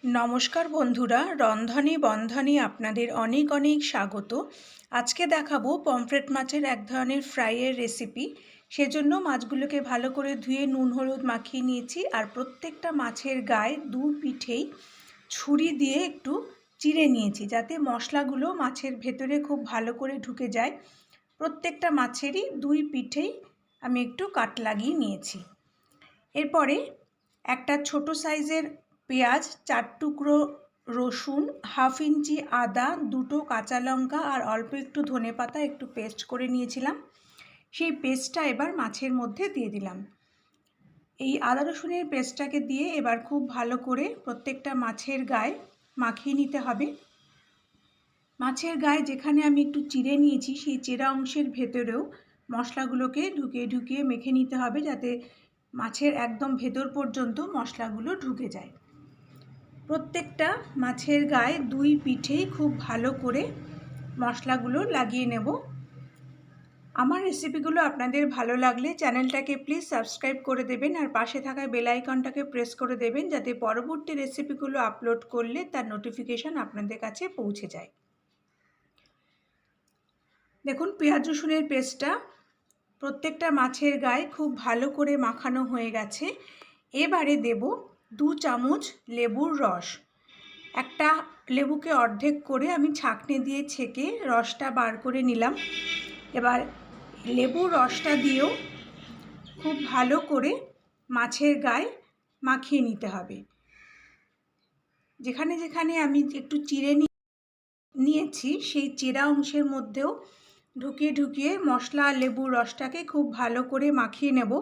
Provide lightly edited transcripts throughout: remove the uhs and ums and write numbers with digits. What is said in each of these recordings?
নমস্কার বন্ধুরা, রন্ধনে বন্ধনে আপনাদের অনেক অনেক স্বাগত। আজকে দেখাবো পমফ্রেট মাছের এক ধরনের ফ্রাইয়ের রেসিপি। সেজন্য মাছগুলোকে ভালো করে ধুয়ে নুন হলুদ মাখিয়ে নিয়েছি, আর প্রত্যেকটা মাছের গায়ে দু পিঠেই ছুরি দিয়ে একটু চিড়ে নিয়েছি, যাতে মশলাগুলো মাছের ভেতরে খুব ভালো করে ঢুকে যায়। প্রত্যেকটা মাছেরই দুই পিঠেই আমি একটু কাট লাগিয়ে নিয়েছি। এরপরে একটা ছোট সাইজের পেঁয়াজ, 4 টুকরো রসুন, হাফ ইঞ্চি আদা, দুটো কাঁচা লঙ্কা আর অল্প একটু ধনেপাতা একটু পেস্ট করে নিয়েছিলাম। সেই পেস্টটা এবার মাছের মধ্যে দিয়ে দিলাম। এই আদা রসুনের পেস্টটাকে দিয়ে এবার খুব ভালো করে প্রত্যেকটা মাছের গায়ে মাখিয়ে নিতে হবে। মাছের গায়ে যেখানে আমি একটু চিড়ে নিয়েছি, সেই চেরা অংশের ভেতরেও মশলাগুলোকে ঢুকিয়ে ঢুকিয়ে মেখে নিতে হবে, যাতে মাছের একদম ভেতর পর্যন্ত মশলাগুলো ঢুকে যায়। প্রত্যেকটা মাছের গায়ে দুই পিঠেই খুব ভালো করে মশলাগুলো লাগিয়ে নেব। আমার রেসিপিগুলো আপনাদের ভালো লাগলে চ্যানেলটাকে প্লিজ সাবস্ক্রাইব করে দেবেন, আর পাশে থাকা বেল আইকনটাকে প্রেস করে দেবেন, যাতে পরবর্তী রেসিপিগুলো আপলোড করলে তার নোটিফিকেশন আপনাদের কাছে পৌঁছে যায়। দেখুন, পেঁয়াজ রসুনের পেস্টটা প্রত্যেকটা মাছের গায়ে খুব ভালো করে মাখানো হয়ে গেছে। এবারে দেব 2 চামচ লেবুর রস। একটা লেবুকে অর্ধেক করে আমি ছাঁকনি দিয়ে ছেঁকে রসটা বার করে নিলাম। এবার লেবুর রসটা দিয়েও খুব ভালো করে মাছের গায়ে মাখিয়ে নিতে হবে। যেখানে যেখানে আমি একটু চিড়ে নিয়েছি, সেই চেরা অংশের মধ্যেও ঢুকিয়ে ঢুকিয়ে মশলা আর লেবুর রসটাকে খুব ভালো করে মাখিয়ে নেব।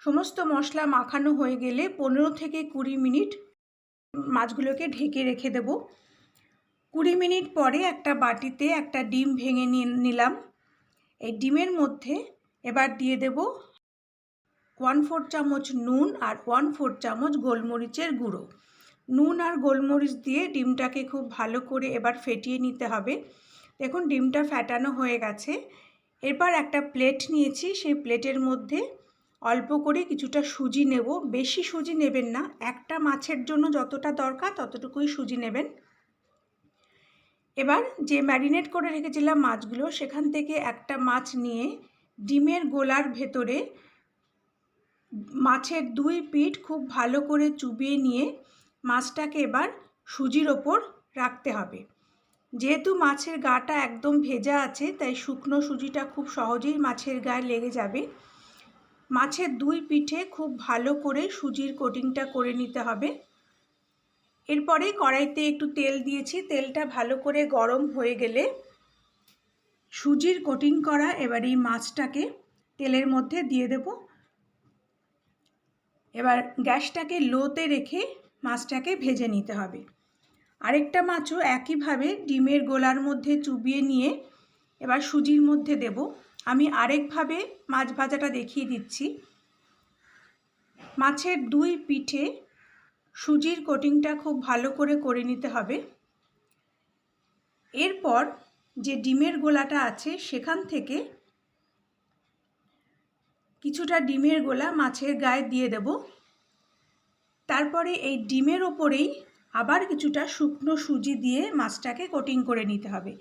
সমস্ত মশলা মাখানো হয়ে গেলে 15 থেকে 20 মিনিট মাছগুলোকে ঢেকে রেখে দেব। 20 মিনিট পরে একটা বাটিতে একটা ডিম ভেঙে নিলাম। এই ডিমের মধ্যে এবার দিয়ে দেব 1/4 চামচ নুন আর 1/4 চামচ গোলমরিচের গুঁড়ো। নুন আর গোলমরিচ দিয়ে ডিমটাকে খুব ভালো করে এবার ফেটিয়ে নিতে হবে। দেখুন, ডিমটা ফেটানো হয়ে গেছে। এরপর একটা প্লেট নিয়েছি, সেই প্লেটের মধ্যে অল্প করে কিছুটা সুজি নেব। বেশি সুজি নেবেন না, একটা মাছের জন্য যতটা দরকার ততটুকুই সুজি নেবেন। এবার যে ম্যারিনেট করে রেখেছিলাম মাছগুলো, সেখান থেকে একটা মাছ নিয়ে ডিমের গোলার ভেতরে মাছের দুই পিঠ খুব ভালো করে চুবিয়ে নিয়ে মাছটাকে এবার সুজির ওপর রাখতে হবে। যেহেতু মাছের গাটা একদম ভেজা আছে, তাই শুকনো সুজিটা খুব সহজেই মাছের গায়ে লেগে যাবে। মাছের দুই পিঠে খুব ভালো করে সুজির কোটিংটা করে নিতে হবে। এরপরে কড়াইতে একটু তেল দিয়েছি, তেলটা ভালো করে গরম হয়ে গেলে সুজির কোটিং করা এবার এই মাছটাকে তেলের মধ্যে দিয়ে দেব। এবার গ্যাসটাকে লোতে রেখে মাছটাকে ভেজে নিতে হবে। আরেকটা মাছও একইভাবে ডিমের গোলার মধ্যে চুবিয়ে নিয়ে এবার সুজির মধ্যে দেব। আমি আরেকভাবে মাছ ভাজাটা দেখিয়ে দিচ্ছি। মাছের দুই পিঠে সুজির কোটিংটা খুব ভালো করে করে নিতে হবে। এরপর যে ডিমের গোলাটা আছে, সেখান থেকে কিছুটা ডিমের গোলা মাছের গায়ে দিয়ে দেব। তারপরে এই ডিমের ওপরেই আবার কিছুটা শুকনো সুজি দিয়ে মাছটাকে কোটিং করে নিতে হবে।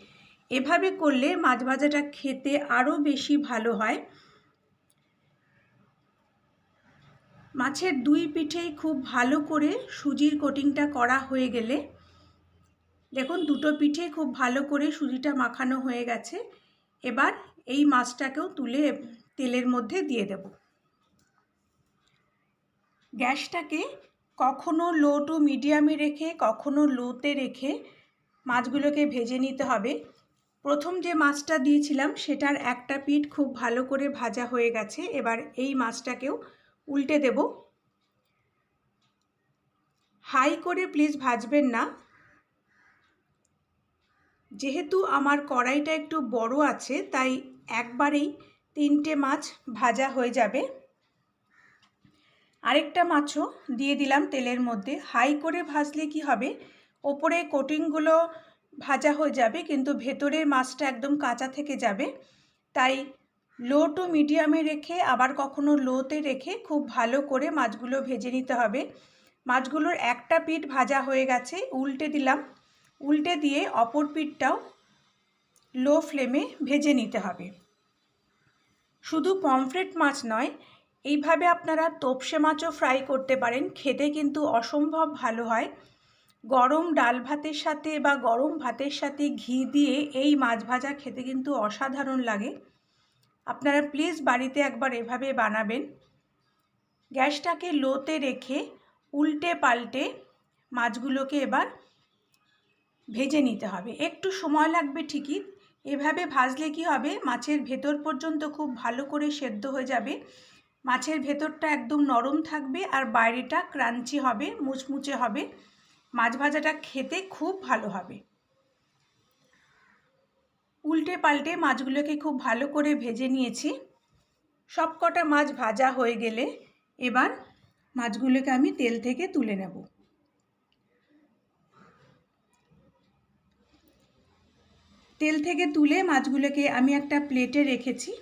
এভাবে করলে মাছ ভাজাটা খেতে আরও বেশি ভালো হয়। মাছের দুই পিঠেই খুব ভালো করে সুজির কোটিংটা করা হয়ে গেলে, দেখুন দুটো পিঠে খুব ভালো করে সুজিটা মাখানো হয়ে গেছে। এবার এই মাছটাকেও তুলে তেলের মধ্যে দিয়ে দেব। গ্যাসটাকে কখনো লো টু মিডিয়ামে রেখে কখনো লোতে রেখে মাছগুলোকে ভেজে নিতে হবে। প্রথম যে মাছটা দিয়েছিলাম সেটার একটা পিঠ খুব ভালো করে ভাজা হয়ে গেছে। এবার এই মাছটাকেও উল্টে দেব। হাই করে প্লিজ ভাজবেন না, যেহেতু আমার কড়াইটা একটু বড় আছে, তাই একবারেই 3টে মাছ ভাজা হয়ে যাবে। আরেকটা মাছও দিয়ে দিলাম তেলের মধ্যে। হাই করে ভাজলে কি হবে, ওপরে কোটিংগুলো ভাজা হয়ে যাবে, কিন্তু ভেতরের মাছটা একদম কাঁচা থেকে যাবে। তাই লো টু মিডিয়ামে রেখে আবার কখনো লোতে রেখে খুব ভালো করে মাছগুলো ভেজে নিতে হবে। মাছগুলোর একটা পিঠ ভাজা হয়ে গেছে, উল্টে দিলাম। উল্টে দিয়ে অপর পিঠটাও লো ফ্লেমে ভেজে নিতে হবে। শুধু পমফ্রেট মাছ নয়, এইভাবে আপনারা তোপসে মাছও ফ্রাই করতে পারেন, খেতে কিন্তু অসম্ভব ভালো হয়। গরম ডাল ভাতের সাথে বা গরম ভাতের সাথে ঘি দিয়ে এই মাছ ভাজা খেতে কিন্তু অসাধারণ লাগে। আপনারা প্লিজ বাড়িতে একবার এভাবে বানাবেন। গ্যাসটাকে লোতে রেখে উল্টে পাল্টে মাছগুলোকে এবার ভেজে নিতে হবে। একটু সময় লাগবে ঠিকই, এভাবে ভাজলে কি হবে, মাছের ভেতর পর্যন্ত খুব ভালো করে সেদ্ধ হয়ে যাবে। মাছের ভেতরটা একদম নরম থাকবে আর বাইরেটা ক্রাঞ্চি হবে, মুচমুচে হবে। মাছ ভাজাটা খেতে খুব ভালো হবে। উল্টে পাল্টে মাছগুলোকে খুব ভালো করে ভেজে নিয়েছি। সব কটা মাছ ভাজা হয়ে গেলে এবার মাছগুলোকে আমি তেল থেকে তুলে নেব। তেল থেকে তুলে মাছগুলোকে আমি একটা প্লেটে রেখেছি।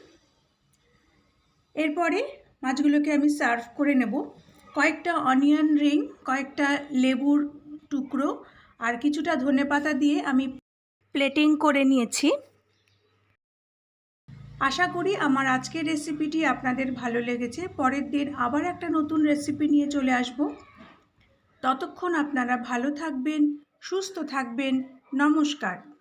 এরপরে মাছগুলোকে আমি সার্ভ করে নেব। কয়েকটা অনিয়ন রিং, কয়েকটা লেবুর টুকরো আর কিছুটা ধনেপাতা দিয়ে আমি প্লেটিং করে নিয়েছি। আশা করি আমার আজকের রেসিপিটি আপনাদের ভালো লেগেছে। পরের দিন আবার একটা নতুন রেসিপি নিয়ে চলে আসব। ততক্ষণ আপনারা ভালো থাকবেন, সুস্থ থাকবেন। নমস্কার।